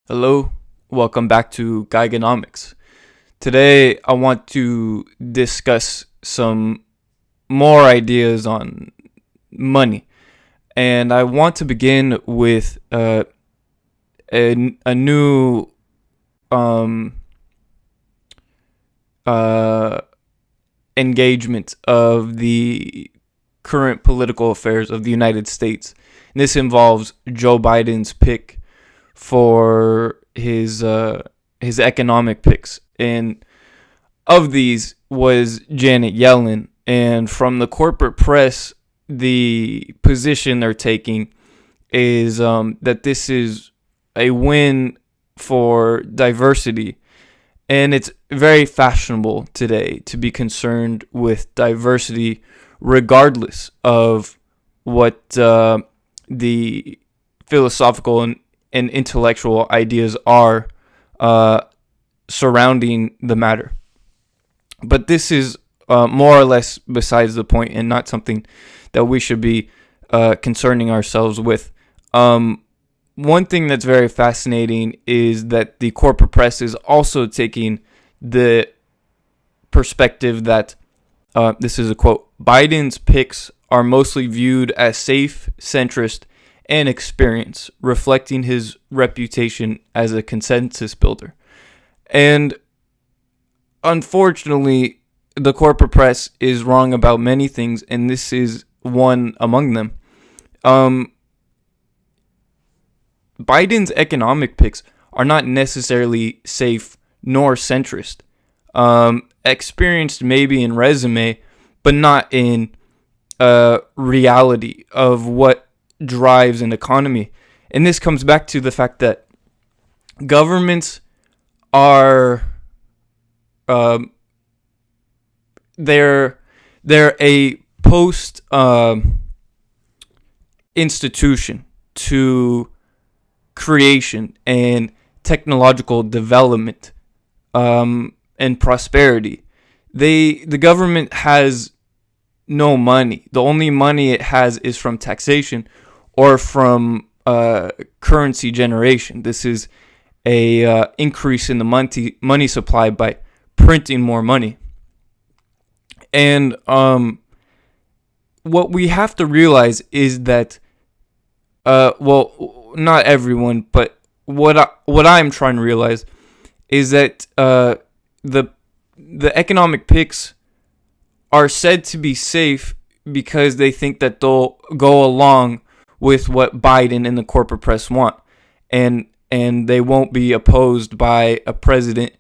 Hello, welcome back to Geigenomics. Today I want to discuss some more ideas on money, and I want to begin with a new um, uh, engagement of the current political affairs of the United States. And this involves Joe Biden's pick for his economic picks, and of these was Janet Yellen. And from the corporate press, the position they're taking is that this is a win for diversity, and it's very fashionable today to be concerned with diversity, regardless of what the philosophical and intellectual ideas are surrounding the matter. But this is more or less besides the point and not something that we should be concerning ourselves with. One thing that's very fascinating is that the corporate press is also taking the perspective that, this is a quote, Biden's picks are mostly viewed as safe, centrist, and experience, reflecting his reputation as a consensus builder. And unfortunately, the corporate press is wrong about many things, and this is one among them. Biden's economic picks are not necessarily safe nor centrist. Experienced maybe in resume, but not in reality of what drives an economy. And this comes back to the fact that governments are they're a post institution to creation and technological development and prosperity. The government has no money. The only money it has is from taxation or from currency generation. This is a increase in the money supply by printing more money. And what we have to realize is that, not everyone, but what I'm trying to realize is that the economic picks are said to be safe because they think that they'll go along with what Biden and the corporate press want, and they won't be opposed by a president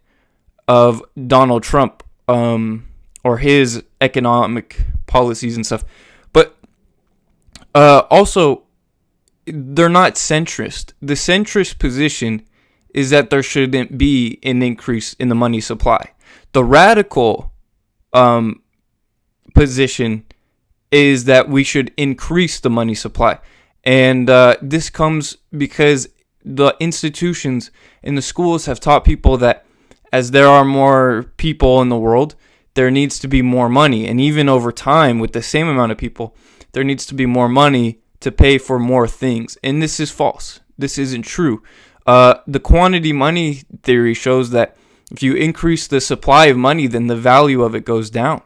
of Donald Trump or his economic policies and stuff. But also, they're not centrist. The centrist position is that there shouldn't be an increase in the money supply. The radical position is that we should increase the money supply. And this comes because the institutions and the schools have taught people that as there are more people in the world, there needs to be more money. And even over time, with the same amount of people, there needs to be more money to pay for more things. And this is false. This isn't true. The quantity money theory shows that if you increase the supply of money, then the value of it goes down.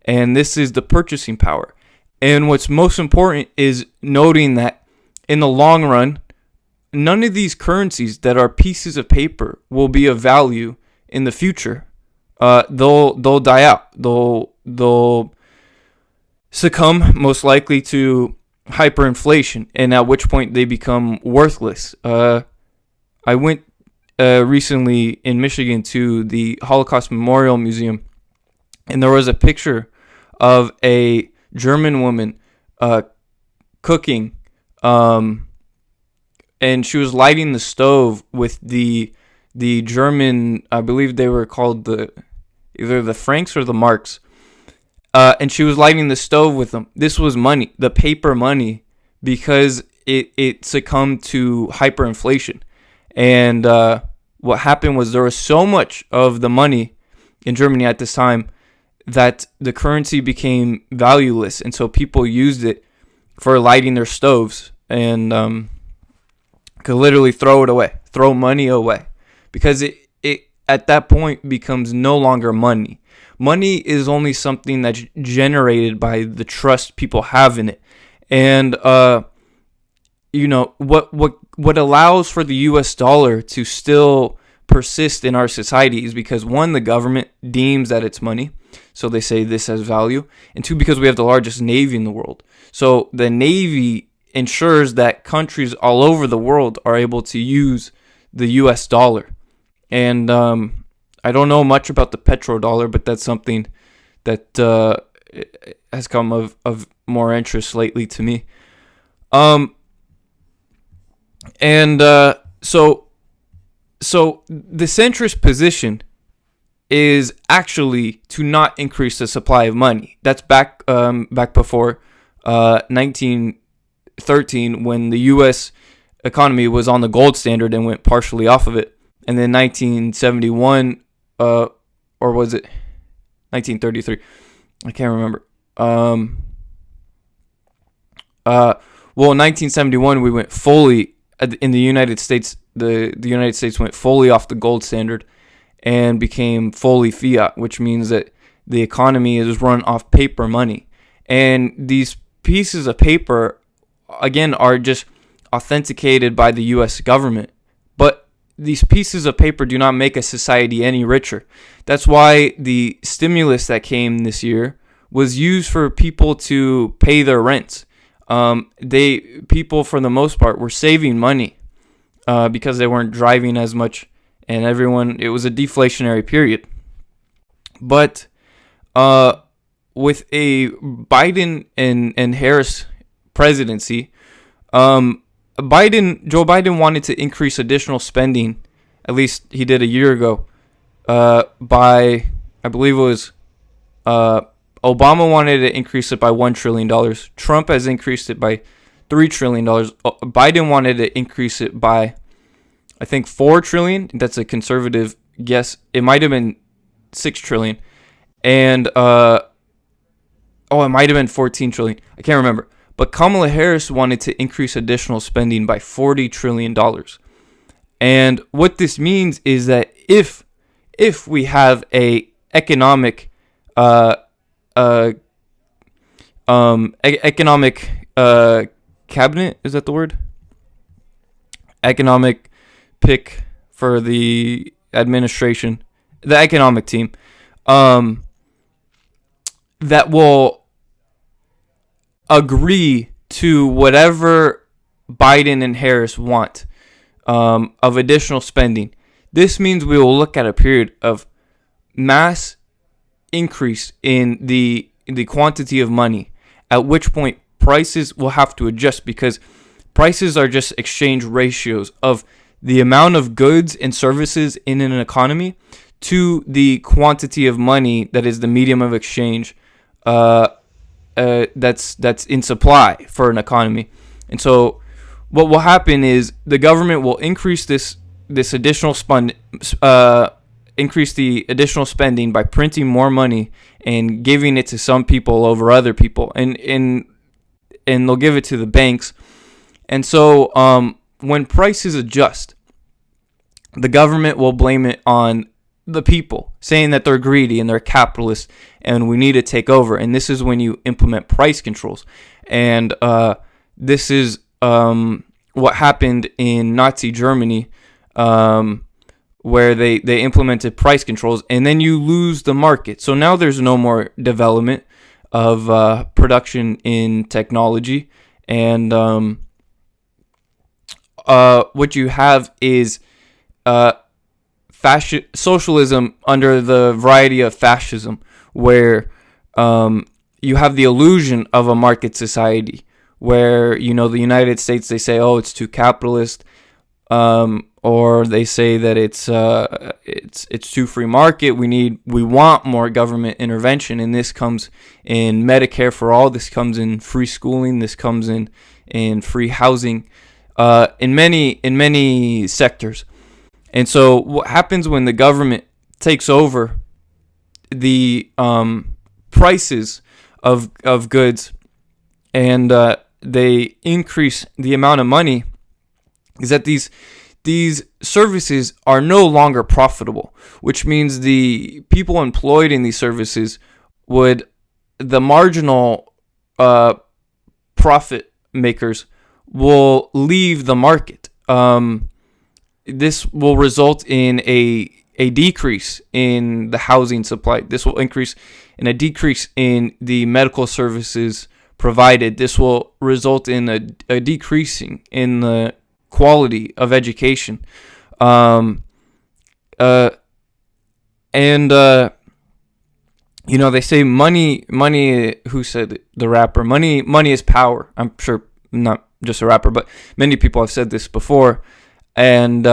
And this is the purchasing power. And what's most important is noting that in the long run, none of these currencies that are pieces of paper will be of value in the future. They'll die out. They'll succumb most likely to hyperinflation, and at which point they become worthless. I went recently in Michigan to the Holocaust Memorial Museum, and there was a picture of a German woman cooking, and she was lighting the stove with the German, I believe they were called either the Francs or the Marks, and she was lighting the stove with them. This was money, the paper money, because it succumbed to hyperinflation. And what happened was there was so much of the money in Germany at this time that the currency became valueless, and so people used it for lighting their stoves and could literally throw it away. throw money away, because it at that point becomes no longer money. Money is only something that's generated by the trust people have in it. And what allows for the US dollar to still persist in our society is because, one, the government deems that it's money, so they say this has value, and two, because we have the largest navy in the world. So the navy ensures that countries all over the world are able to use the US dollar. And I don't know much about the petrodollar, but that's something that has come of more interest lately to me. So the centrist position is actually to not increase the supply of money. That's back before 1913, when the U.S. economy was on the gold standard and went partially off of it. And then 1971, or was it 1933? I can't remember. Well, in 1971, we went fully in the United States. The United States went fully off the gold standard and became fully fiat, which means that the economy is run off paper money. And these pieces of paper, again, are just authenticated by the U.S. government. But these pieces of paper do not make a society any richer. That's why the stimulus that came this year was used for people to pay their rents. People, for the most part, were saving money because they weren't driving as much, and it was a deflationary period. But with a Biden and Harris presidency, Joe Biden wanted to increase additional spending, at least he did a year ago, by, I believe it was, Obama wanted to increase it by $1 trillion. Trump has increased it by $3 trillion. Biden wanted to increase it by, I think, $4 trillion. That's a conservative guess. It might have been $6 trillion. And, it might have been $14 trillion. I can't remember. But Kamala Harris wanted to increase additional spending by $40 trillion. And what this means is that if we have a economic cabinet, is that the word? Economic pick for the administration, the economic team, that will agree to whatever Biden and Harris want of additional spending. This means we will look at a period of mass increase in the quantity of money, at which point prices will have to adjust, because prices are just exchange ratios of the amount of goods and services in an economy to the quantity of money that is the medium of exchange that's in supply for an economy. And so what will happen is the government will increase this additional increase the additional spending by printing more money and giving it to some people over other people, and they'll give it to the banks. And so when prices adjust, the government will blame it on the people, saying that they're greedy and they're capitalists and we need to take over. And this is when you implement price controls. And this is what happened in Nazi Germany, where they implemented price controls, and then you lose the market. So now there's no more development of production in technology, and what you have is socialism under the variety of fascism, where you have the illusion of a market society, where, the United States, they say, oh, it's too capitalist, or they say that it's too free market. We want more government intervention, and this comes in Medicare for all. This comes in free schooling. This comes in free housing, in many sectors. And so what happens when the government takes over the prices of goods, and they increase the amount of money, is that these these services are no longer profitable, which means the people employed in these services the marginal profit makers will leave the market. This will result in a decrease in the housing supply. This will increase in a decrease in the medical services provided. This will result in a decreasing in the quality of education. They say money, who said it? The rapper, money is power. I'm sure not just a rapper, but many people have said this before. And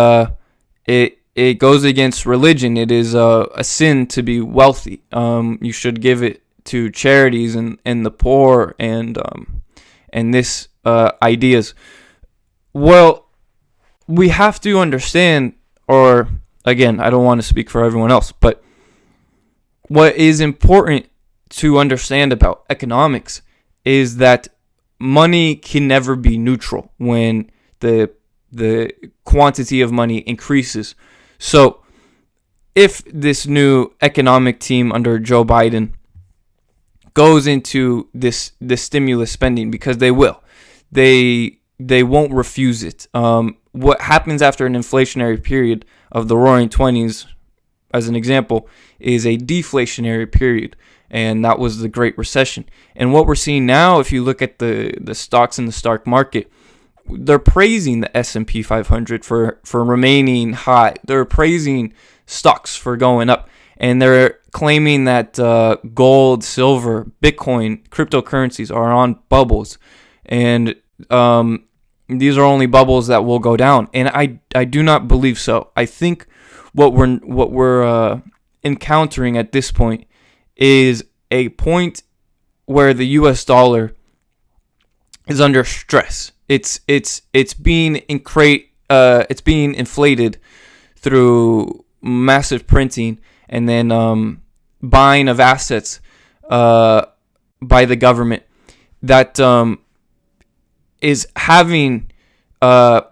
it goes against religion. It is a sin to be wealthy. You should give it to charities and the poor and this ideas. Well, we have to understand, or again, I don't want to speak for everyone else, but what is important to understand about economics is that money can never be neutral when the quantity of money increases. So if this new economic team under Joe Biden goes into this stimulus spending, because they will, they won't refuse it. What happens after an inflationary period of the Roaring 20s, as an example, is a deflationary period, and that was the Great Recession. And what we're seeing now, if you look at the stocks in the stock market, they're praising the S&P 500 for remaining high. They're praising stocks for going up, and they're claiming that gold, silver, Bitcoin, cryptocurrencies are on bubbles, and these are only bubbles that will go down. And I do not believe so. I think what we're encountering at this point is a point where the U.S. dollar is under stress. It's being inflated through massive printing and then buying of assets by the government that is having the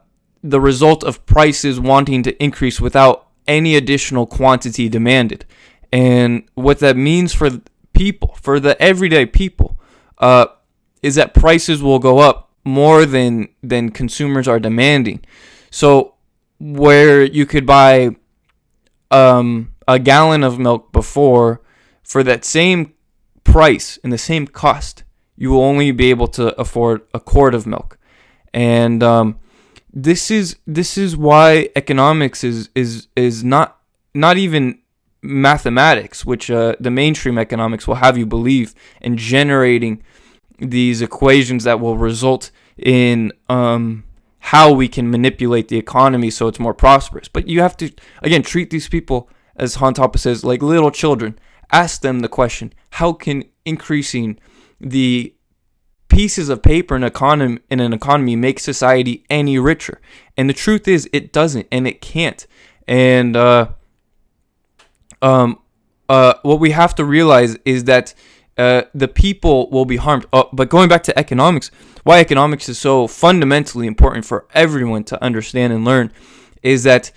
result of prices wanting to increase without any additional quantity demanded. And what that means for people, for the everyday people, is that prices will go up more than consumers are demanding. So where you could buy a gallon of milk before for that same price and the same cost, you will only be able to afford a quart of milk. And this is why economics is not even mathematics, which the mainstream economics will have you believe, in generating these equations that will result in how we can manipulate the economy so it's more prosperous. But you have to, again, treat these people, as Han Tapa says, like little children. Ask them the question, how can increasing the pieces of paper in an economy make society any richer? And the truth is, it doesn't, and it can't. And what we have to realize is that the people will be harmed. But going back to economics, why economics is so fundamentally important for everyone to understand and learn is that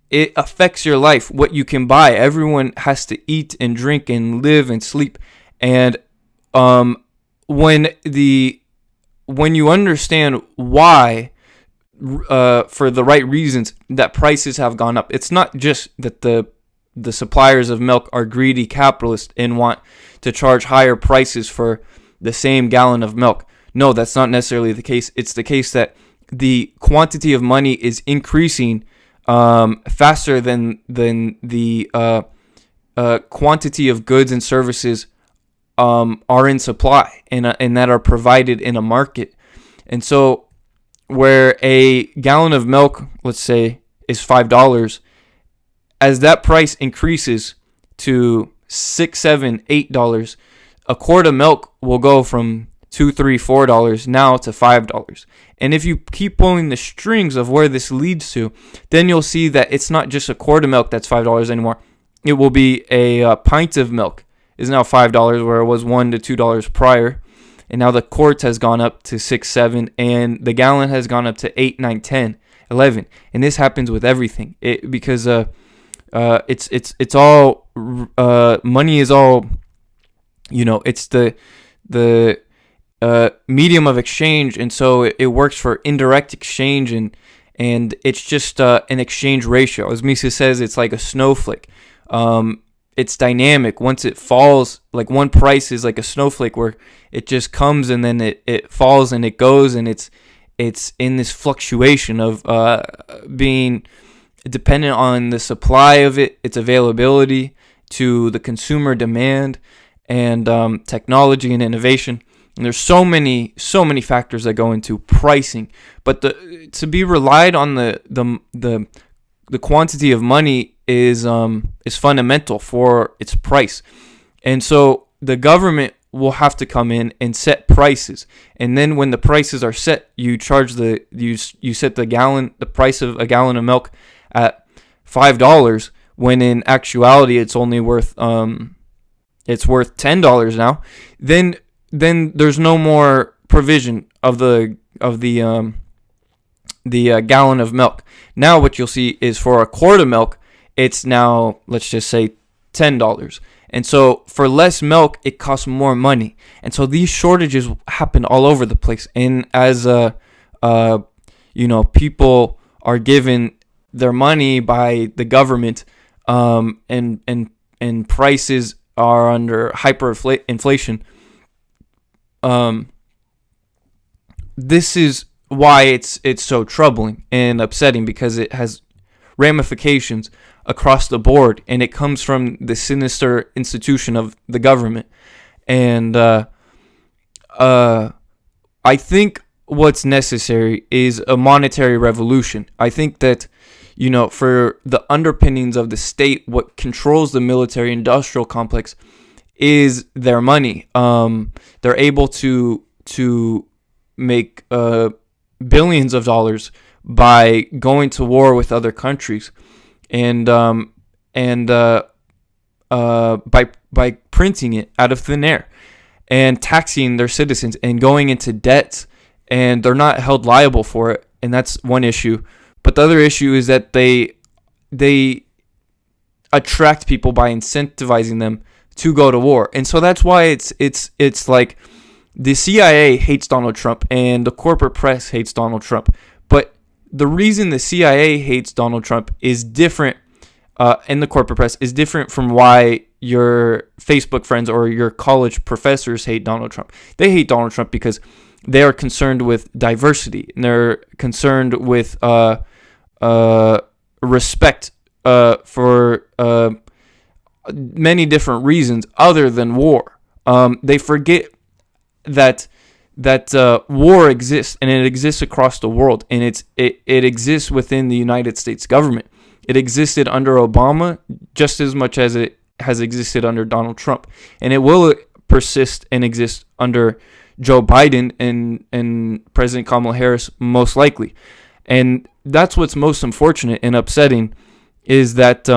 it affects your life, what you can buy. Everyone has to eat and drink and live and sleep. And when you understand why, for the right reasons, that prices have gone up, it's not just that the suppliers of milk are greedy capitalists and want to charge higher prices for the same gallon of milk. No, that's not necessarily the case. It's the case that the quantity of money is increasing faster than the quantity of goods and services are in supply and that are provided in a market. And so where a gallon of milk, let's say, is $5, as that price increases to $6, $7, $8, a quart of milk will go from $2, $3, $4 now to $5. And if you keep pulling the strings of where this leads to, then you'll see that it's not just a quart of milk that's $5 anymore. It will be a pint of milk is now $5, where it was $1 to $2 prior. And now the quart has gone up to $6, $7, and the gallon has gone up to $8, $9, $10. 11. And this happens with everything. Because it's all money is all, it's the medium of exchange, and so it works for indirect exchange, and it's just an exchange ratio. As Mises says, it's like a snowflake. It's dynamic. Once it falls, like one price is like a snowflake where it just comes and then it falls and it goes, and it's in this fluctuation of being dependent on the supply of it, its availability, to the consumer demand, and technology and innovation. And there's so many factors that go into pricing, but to be relied on the quantity of money is fundamental for its price. And so the government will have to come in and set prices, and then when the prices are set, you charge you set the price of a gallon of milk at $5, when in actuality it's only worth $10 now. Then there's no more provision of the gallon of milk. Now what you'll see is for a quart of milk, it's now, let's just say, $10. And so for less milk, it costs more money. And so these shortages happen all over the place. And as people are given their money by the government, and prices are under hyperinflation. This is why it's so troubling and upsetting, because it has ramifications across the board, and it comes from the sinister institution of the government. And I think what's necessary is a monetary revolution. I think that, for the underpinnings of the state, what controls the military-industrial complex is their money. They're able to make billions of dollars by going to war with other countries, and by printing it out of thin air, and taxing their citizens, and going into debt, and they're not held liable for it. And that's one issue. But the other issue is that they attract people by incentivizing them to go to war. And so that's why it's like the CIA hates Donald Trump and the corporate press hates Donald Trump. But the reason the CIA hates Donald Trump is different, and the corporate press is different from why your Facebook friends or your college professors hate Donald Trump. They hate Donald Trump because they are concerned with diversity, and they're concerned with respect for many different reasons other than war. They forget that war exists, and it exists across the world, and it exists within the United States government. It existed under Obama just as much as it has existed under Donald Trump, and it will persist and exist under Joe Biden and President Kamala Harris, most likely. And that's what's most unfortunate and upsetting, is that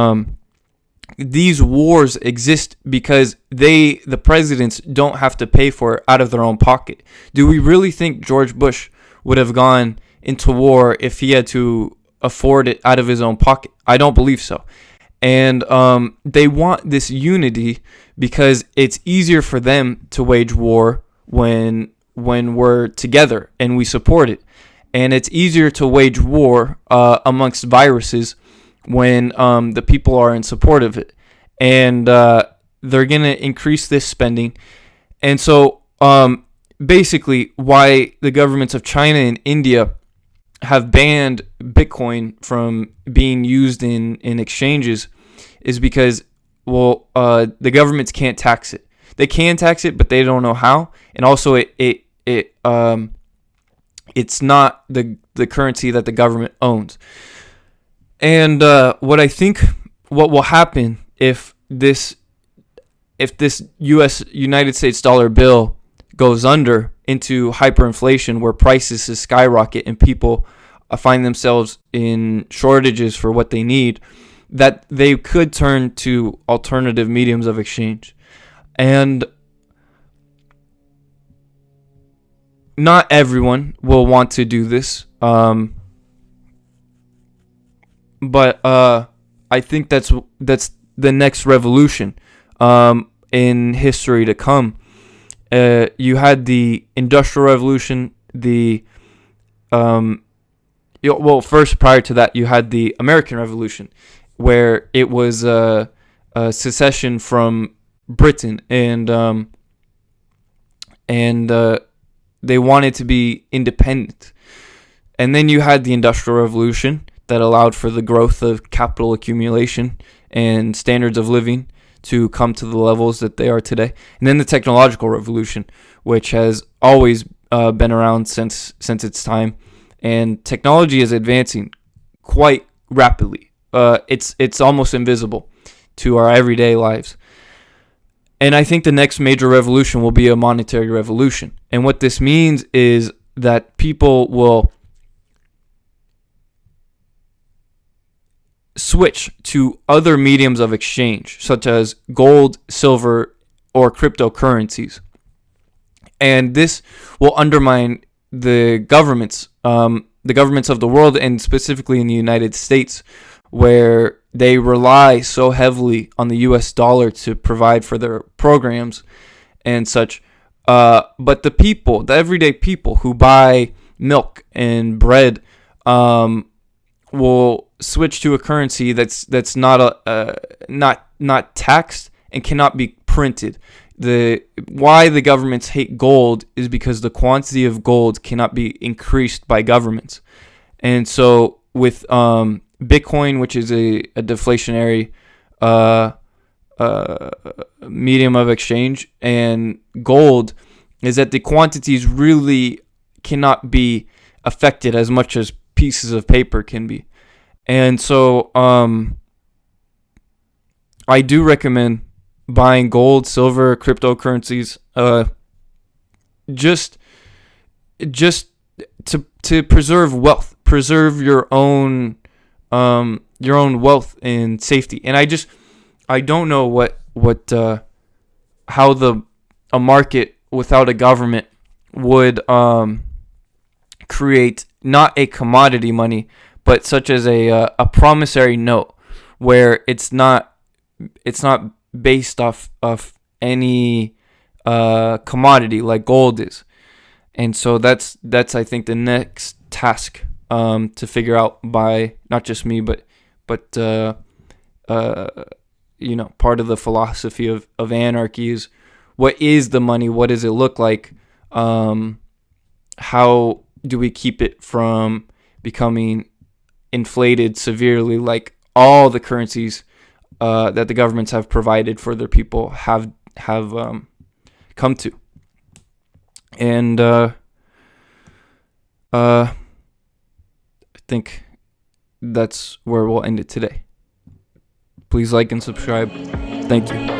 these wars exist because the presidents don't have to pay for it out of their own pocket. Do we really think George Bush would have gone into war if he had to afford it out of his own pocket? I don't believe so. And they want this unity because it's easier for them to wage war when we're together and we support it. And it's easier to wage war amongst viruses when the people are in support of it. And they're going to increase this spending. And so basically why the governments of China and India have banned Bitcoin from being used in exchanges is because, the governments can't tax it. They can tax it, but they don't know how. And also it's not the currency that the government owns. And what I think what will happen if this United States dollar bill goes under into hyperinflation, where prices skyrocket and people find themselves in shortages for what they need, that they could turn to alternative mediums of exchange. And not everyone will want to do this. but I think that's the next revolution in history to come. You had the Industrial Revolution, um, well, first prior to that, you had the American Revolution, where it was a secession from Britain, and they wanted to be independent. And then you had the Industrial Revolution that allowed for the growth of capital accumulation and standards of living to come to the levels that they are today. And then the Technological Revolution, which has always been around since its time, and technology is advancing quite rapidly. It's almost invisible to our everyday lives. And I think the next major revolution will be a monetary revolution. And what this means is that people will switch to other mediums of exchange, such as gold, silver, or cryptocurrencies. And this will undermine the governments of the world, and specifically in the United States, where they rely so heavily on the U.S. dollar to provide for their programs and such. But the people, the everyday people who buy milk and bread, will switch to a currency that's not taxed and cannot be printed. Why the governments hate gold is because the quantity of gold cannot be increased by governments. And so with Bitcoin, which is a deflationary medium of exchange, and gold, is that the quantities really cannot be affected as much as pieces of paper can be. And so I do recommend buying gold, silver, cryptocurrencies, just to preserve wealth, preserve your own wealth and safety. And I don't know how a market without a government would create not a commodity money, but such as a promissory note, where it's not based off of any commodity like gold is. And so that's I think the next task to figure out by not just me, but part of the philosophy of anarchy is, what is the money? What does it look like? How do we keep it from becoming inflated severely, like all the currencies that the governments have provided for their people have come to? And I think that's where we'll end it today. Please like and subscribe. Thank you.